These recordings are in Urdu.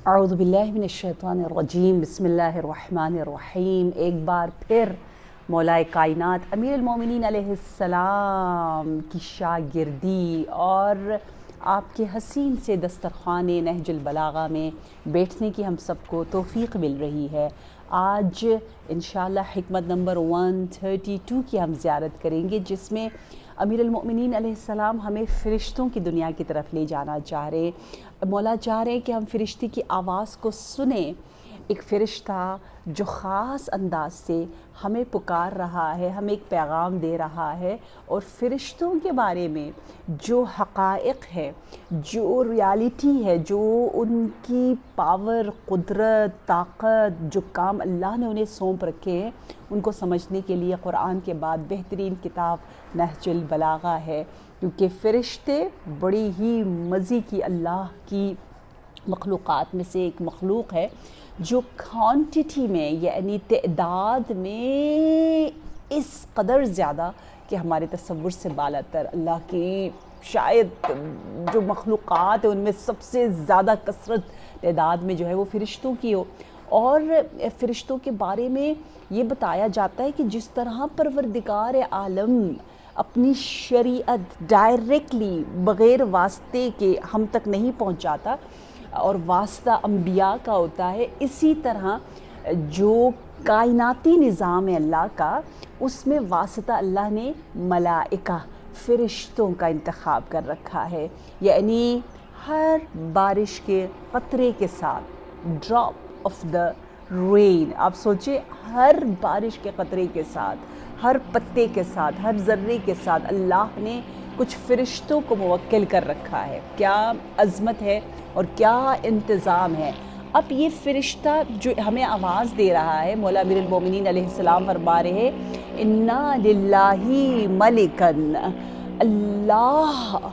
اعوذ باللہ من الشیطان الرجیم بسم اللہ الرحمن الرحیم۔ ایک بار پھر مولائے کائنات امیر المومنین علیہ السلام کی شاگردی اور آپ کے حسین سے دسترخوان نہج البلاغہ میں بیٹھنے کی ہم سب کو توفیق مل رہی ہے۔ آج انشاءاللہ حکمت نمبر 132 کی ہم زیارت کریں گے، جس میں امیر المؤمنین علیہ السلام ہمیں فرشتوں کی دنیا کی طرف لے جانا چاہ رہے ہیں۔ مولا چاہ رہے ہیں کہ ہم فرشتے کی آواز کو سنیں، ایک فرشتہ جو خاص انداز سے ہمیں پکار رہا ہے، ہمیں ایک پیغام دے رہا ہے، اور فرشتوں کے بارے میں جو حقائق ہے، جو ریالٹی ہے، جو ان کی پاور، قدرت، طاقت، جو کام اللہ نے انہیں سونپ رکھے ہیں، ان کو سمجھنے کے لیے قرآن کے بعد بہترین کتاب نہج البلاغہ ہے، کیونکہ فرشتے بڑی ہی مزے کی اللہ کی مخلوقات میں سے ایک مخلوق ہے جو کوانٹٹی میں یعنی تعداد میں اس قدر زیادہ کہ ہمارے تصور سے بالاتر، اللہ کی شاید جو مخلوقات ہیں ان میں سب سے زیادہ کثرت تعداد میں جو ہے وہ فرشتوں کی ہو۔ اور فرشتوں کے بارے میں یہ بتایا جاتا ہے کہ جس طرح پروردگار عالم اپنی شریعت ڈائریکٹلی بغیر واسطے کے ہم تک نہیں پہنچاتا اور واسطہ انبیاء کا ہوتا ہے، اسی طرح جو کائناتی نظام ہے اللہ کا، اس میں واسطہ اللہ نے ملائکہ فرشتوں کا انتخاب کر رکھا ہے۔ یعنی ہر بارش کے قطرے کے ساتھ، ڈراپ آف دا رین، آپ سوچیں ہر بارش کے قطرے کے ساتھ، ہر پتے کے ساتھ، ہر ذرے کے ساتھ اللہ نے کچھ فرشتوں کو موکل کر رکھا ہے۔ کیا عظمت ہے اور کیا انتظام ہے۔ اب یہ فرشتہ جو ہمیں آواز دے رہا ہے، مولا امیر المومنین علیہ السلام فرما رہے ہیں اِنَّا لِلَّهِ مَلِكًا، اللہ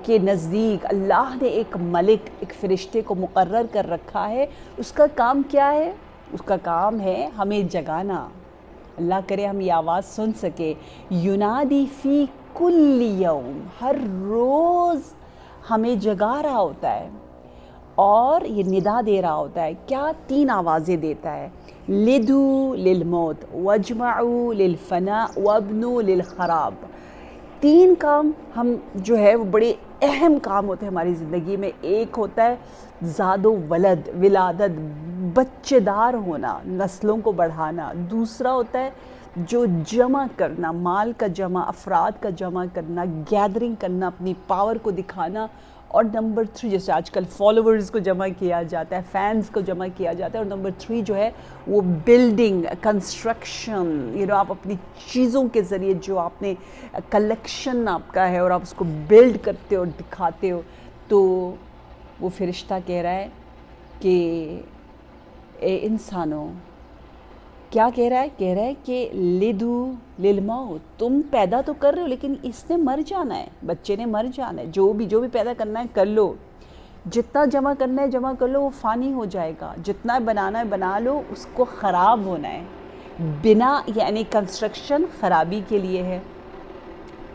کے نزدیک اللہ نے ایک ملک، ایک فرشتے کو مقرر کر رکھا ہے۔ اس کا کام کیا ہے؟ اس کا کام ہے ہمیں جگانا۔ اللہ کرے ہم یہ آواز سن سکے، ینادی فی کل یوم، ہر روز ہمیں جگا رہا ہوتا ہے اور یہ ندا دے رہا ہوتا ہے۔ کیا؟ 3 آوازیں دیتا ہے، لدو للموت، واجمعوا للفناء، وابنوا للخراب۔ 3 کام ہم جو ہے وہ بڑے اہم کام ہوتے ہیں ہماری زندگی میں۔ ایک ہوتا ہے زاد و ولد، ولادت، بچے دار ہونا، نسلوں کو بڑھانا۔ دوسرا ہوتا ہے جو جمع کرنا، مال کا جمع، افراد کا جمع کرنا، گیدرنگ کرنا، اپنی پاور کو دکھانا۔ اور نمبر 3 جیسے آج کل فالوورز کو جمع کیا جاتا ہے، فینز کو جمع کیا جاتا ہے۔ اور نمبر 3 جو ہے وہ بلڈنگ، کنسٹرکشن، آپ اپنی چیزوں کے ذریعے جو آپ نے کلیکشن آپ کا ہے اور آپ اس کو بلڈ کرتے ہو اور دکھاتے ہو۔ تو وہ فرشتہ کہہ رہا ہے کہ اے انسانوں، کیا کہہ رہا ہے؟ کہہ رہا ہے کہ لدو للموت، تم پیدا تو کر رہے ہو لیکن اس نے مر جانا ہے، بچے نے مر جانا ہے۔ جو بھی پیدا کرنا ہے کر لو، جتنا جمع کرنا ہے جمع کر لو، وہ فانی ہو جائے گا۔ جتنا بنانا ہے بنا لو، اس کو خراب ہونا ہے۔ بنا یعنی کنسٹرکشن خرابی کے لیے ہے،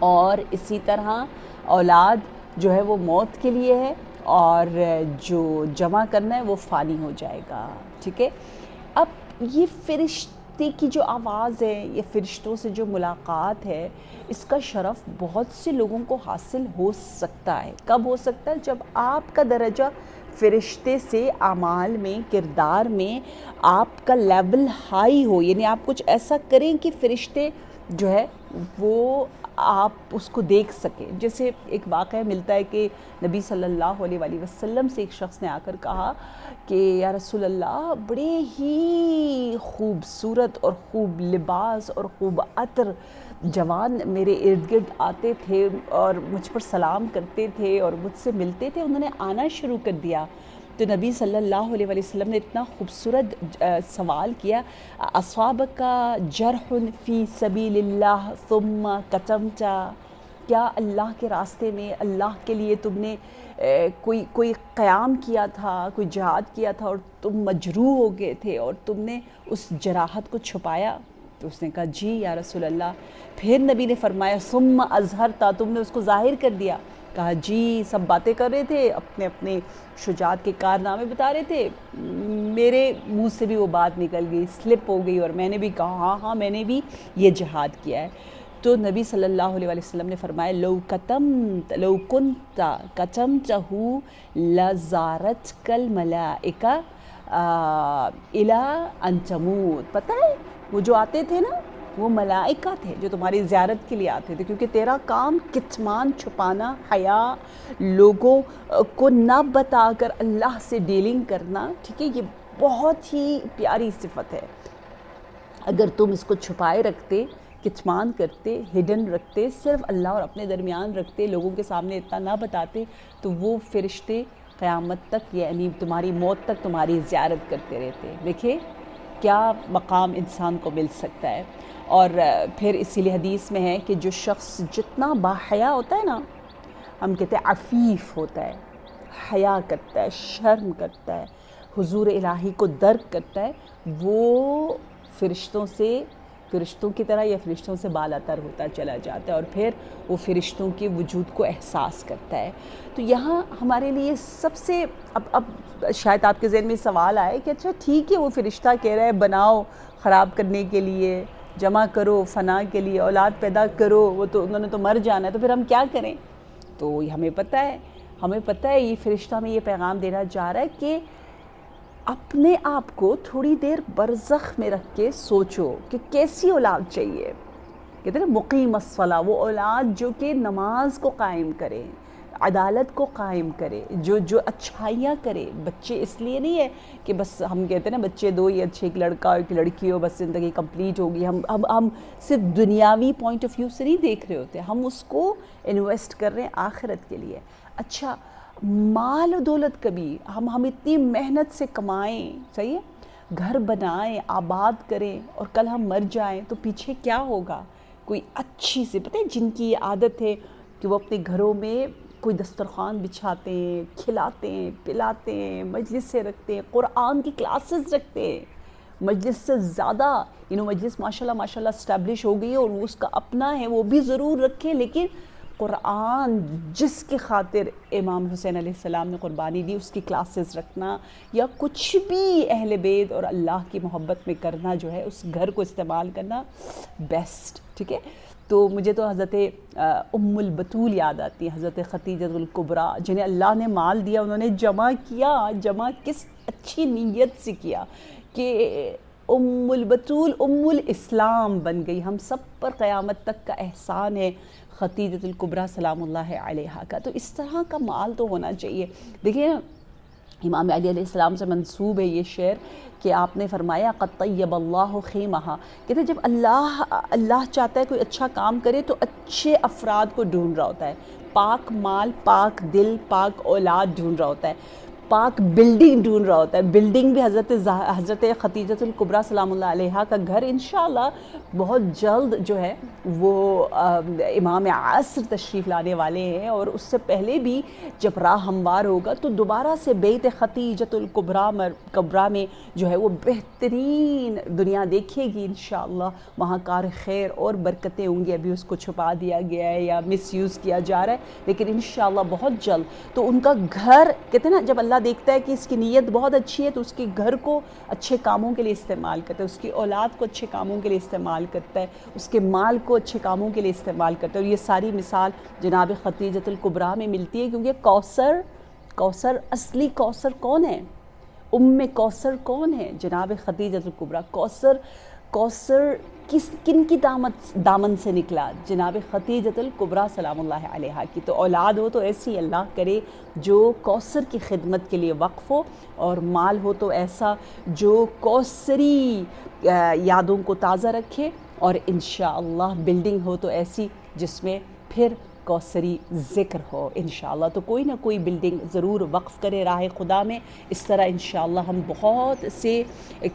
اور اسی طرح اولاد جو ہے وہ موت کے لیے ہے، اور جو جمع کرنا ہے وہ فانی ہو جائے گا۔ ٹھیک ہے؟ اب یہ فرشتے کی جو آواز ہے، یہ فرشتوں سے جو ملاقات ہے، اس کا شرف بہت سے لوگوں کو حاصل ہو سکتا ہے۔ کب ہو سکتا ہے؟ جب آپ کا درجہ فرشتے سے اعمال میں، کردار میں آپ کا لیول ہائی ہو، یعنی آپ کچھ ایسا کریں کہ فرشتے جو ہے وہ آپ اس کو دیکھ سکیں۔ جیسے ایک واقعہ ملتا ہے کہ نبی صلی اللہ علیہ وآلہ وسلم سے ایک شخص نے آ کر کہا کہ یا رسول اللہ، بڑے ہی خوبصورت اور خوب لباس اور خوب عطر جوان میرے ارد گرد آتے تھے اور مجھ پر سلام کرتے تھے اور مجھ سے ملتے تھے، انہوں نے آنا شروع کر دیا۔ تو نبی صلی اللہ علیہ وآلہ وسلم نے اتنا خوبصورت سوال کیا، اصابک جرح فی سبیل اللہ ثم کتمت، کیا اللہ کے راستے میں اللہ کے لیے تم نے کوئی قیام کیا تھا، کوئی جہاد کیا تھا اور تم مجروح ہو گئے تھے اور تم نے اس جراحت کو چھپایا؟ تو اس نے کہا جی یا رسول اللہ۔ پھر نبی نے فرمایا ثم اظہرتا، تم نے اس کو ظاہر کر دیا۔ کہا جی سب باتیں کر رہے تھے، اپنے اپنے شجاعت کے کارنامے بتا رہے تھے، میرے منہ سے بھی وہ بات نکل گئی، سلپ ہو گئی، اور میں نے بھی کہا ہاں ہاں میں نے بھی یہ جہاد کیا ہے۔ تو نبی صلی اللہ علیہ وسلم نے فرمایا لو کنت کتمتہ لزارتک الملائکہ الی ان تموت۔ پتہ ہے وہ جو آتے تھے نا وہ ملائکہ تھے جو تمہاری زیارت کے لیے آتے تھے، کیونکہ تیرا کام کتمان، چھپانا، حیا، لوگوں کو نہ بتا کر اللہ سے ڈیلنگ کرنا، ٹھیک ہے، یہ بہت ہی پیاری صفت ہے۔ اگر تم اس کو چھپائے رکھتے، کتمان کرتے، ہڈن رکھتے، صرف اللہ اور اپنے درمیان رکھتے، لوگوں کے سامنے اتنا نہ بتاتے، تو وہ فرشتے قیامت تک یعنی تمہاری موت تک تمہاری زیارت کرتے رہتے۔ دیکھیں کیا مقام انسان کو مل سکتا ہے۔ اور پھر اسی لیے حدیث میں ہے کہ جو شخص جتنا باحیا ہوتا ہے نا، ہم کہتے ہیں عفیف ہوتا ہے، حیا کرتا ہے، شرم کرتا ہے، حضور الہی کو درک کرتا ہے، وہ فرشتوں کی طرح یا فرشتوں سے بالا تر ہوتا چلا جاتا ہے، اور پھر وہ فرشتوں کے وجود کو احساس کرتا ہے۔ تو یہاں ہمارے لیے سب سے اب شاید آپ کے ذہن میں سوال آئے کہ اچھا ٹھیک ہے وہ فرشتہ کہہ رہا ہے بناؤ خراب کرنے کے لیے، جمع کرو فنا کے لیے، اولاد پیدا کرو، وہ تو انہوں نے تو مر جانا ہے، تو پھر ہم کیا کریں؟ تو ہمیں پتہ ہے یہ فرشتہ میں یہ پیغام دینا چاہ رہا ہے کہ اپنے آپ کو تھوڑی دیر برزخ میں رکھ کے سوچو کہ کیسی اولاد چاہیے۔ کہتے ہیں مقیم الصلاۃ، وہ اولاد جو کہ نماز کو قائم کرے، عدالت کو قائم کرے، جو اچھائیاں کرے۔ بچے اس لیے نہیں ہے کہ بس ہم کہتے ہیں نا بچے دو ہی اچھے، ایک لڑکا اور ایک لڑکی ہو، بس زندگی کمپلیٹ ہوگی۔ ہم صرف دنیاوی پوائنٹ آف ویو سے نہیں دیکھ رہے ہوتے، ہم اس کو انویسٹ کر رہے ہیں آخرت کے لیے۔ اچھا مال و دولت کبھی ہم اتنی محنت سے کمائیں، صحیح ہے، گھر بنائیں، آباد کریں، اور کل ہم مر جائیں تو پیچھے کیا ہوگا؟ کوئی اچھی سی، پتہ ہے جن کی یہ عادت ہے کہ وہ اپنے گھروں میں کوئی دسترخوان بچھاتے ہیں، کھلاتے ہیں، پلاتے ہیں، مجلسیں رکھتے ہیں، قرآن کی کلاسز رکھتے ہیں، مجلس سے زیادہ مجلس ماشاءاللہ اسٹیبلش ہو گئی ہے، اور وہ اس کا اپنا ہے، وہ بھی ضرور رکھیں، لیکن قرآن جس کی خاطر امام حسین علیہ السلام نے قربانی دی اس کی کلاسز رکھنا، یا کچھ بھی اہل بیت اور اللہ کی محبت میں کرنا جو ہے، اس گھر کو استعمال کرنا بیسٹ، ٹھیک ہے۔ تو مجھے تو حضرت ام البتول یاد آتی ہے، حضرت خدیجہ الکبریٰ، جنہیں اللہ نے مال دیا، انہوں نے جمع کس اچھی نیت سے کیا کہ ام البتول ام الاسلام بن گئی۔ ہم سب پر قیامت تک کا احسان ہے خدیجہ الکبریٰ سلام اللہ علیہا کا۔ تو اس طرح کا مال تو ہونا چاہیے۔ دیکھیں امام علی علیہ السلام سے منسوب ہے یہ شعر کہ آپ نے فرمایا قد طیب اللہ خیمہا، کہتے ہیں جب اللہ چاہتا ہے کوئی اچھا کام کرے تو اچھے افراد کو ڈھونڈ رہا ہوتا ہے، پاک مال، پاک دل، پاک اولاد ڈھونڈ رہا ہوتا ہے، پاک بلڈنگ ڈھونڈ رہا ہوتا ہے۔ بلڈنگ بھی حضرت خدیجہ الکبریٰ سلام اللہ علیہا کا گھر انشاءاللہ بہت جلد جو ہے وہ امام عصر تشریف لانے والے ہیں، اور اس سے پہلے بھی جب راہ ہموار ہوگا تو دوبارہ سے بیت خدیجہ الکبریٰ میں جو ہے وہ بہترین دنیا دیکھے گی انشاءاللہ، وہاں کار خیر اور برکتیں ہوں گی۔ ابھی اس کو چھپا دیا گیا ہے یا مس یوز کیا جا رہا ہے، لیکن انشاءاللہ بہت جلد تو ان کا گھر، کہتے ہیں نا جب اللہ دیکھتا ہے کہ اس کی نیت بہت اچھی ہے تو اس کے گھر کو اچھے کاموں کے لیے استعمال کرتا ہے، اس کی اولاد کو اچھے کاموں کے لیے استعمال کرتا ہے، اس کے مال کو اچھے کاموں کے لیے استعمال کرتا ہے۔ اور یہ ساری مثال جناب خدیجہ الکبریٰ میں ملتی ہے، کیونکہ کوثر اصلی کوثر کون ہے؟ کوثر کون ہے؟ جناب خدیجہ الکبریٰ۔ کوثر کن کی دامن سے نکلا؟ جناب خدیجہ الکبریٰ سلام اللہ علیہا کی۔ تو اولاد ہو تو ایسی اللہ کرے جو کوثر کی خدمت کے لیے وقف ہو، اور مال ہو تو ایسا جو کوثری یادوں کو تازہ رکھے، اور انشاءاللہ بلڈنگ ہو تو ایسی جس میں پھر کوثری ذکر ہو انشاءاللہ۔ تو کوئی نہ کوئی بلڈنگ ضرور وقف کرے راہ خدا میں، اس طرح انشاءاللہ ہم بہت سے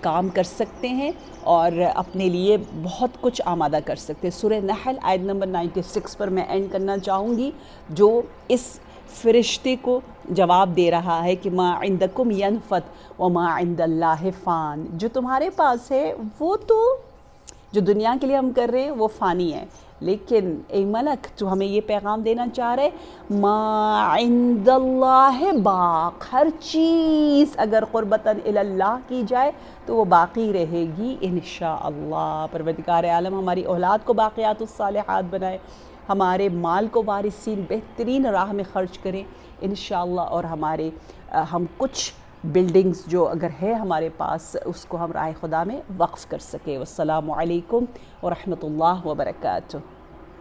کام کر سکتے ہیں اور اپنے لیے بہت کچھ آمادہ کر سکتے ہیں۔ سورہ نحل آیت نمبر 96 پر میں اینڈ کرنا چاہوں گی، جو اس فرشتے کو جواب دے رہا ہے کہ ما عندکم ینفد وما عند اللہ فان، جو تمہارے پاس ہے وہ تو جو دنیا کے لیے ہم کر رہے ہیں وہ فانی ہے، لیکن اے ملک تو ہمیں یہ پیغام دینا چاہ رہے ما عند اللہ باق، ہر چیز اگر قربتاً اللہ کی جائے تو وہ باقی رہے گی انشاءاللہ۔ پروردگار عالم ہماری اولاد کو باقیات الصالحات بنائے، ہمارے مال کو وارثین بہترین راہ میں خرچ کریں انشاءاللہ، اور ہم کچھ بلڈنگز جو اگر ہے ہمارے پاس اس کو ہم راہ خدا میں وقف کر سکیں۔ والسلام علیکم ورحمۃ اللہ وبرکاتہ۔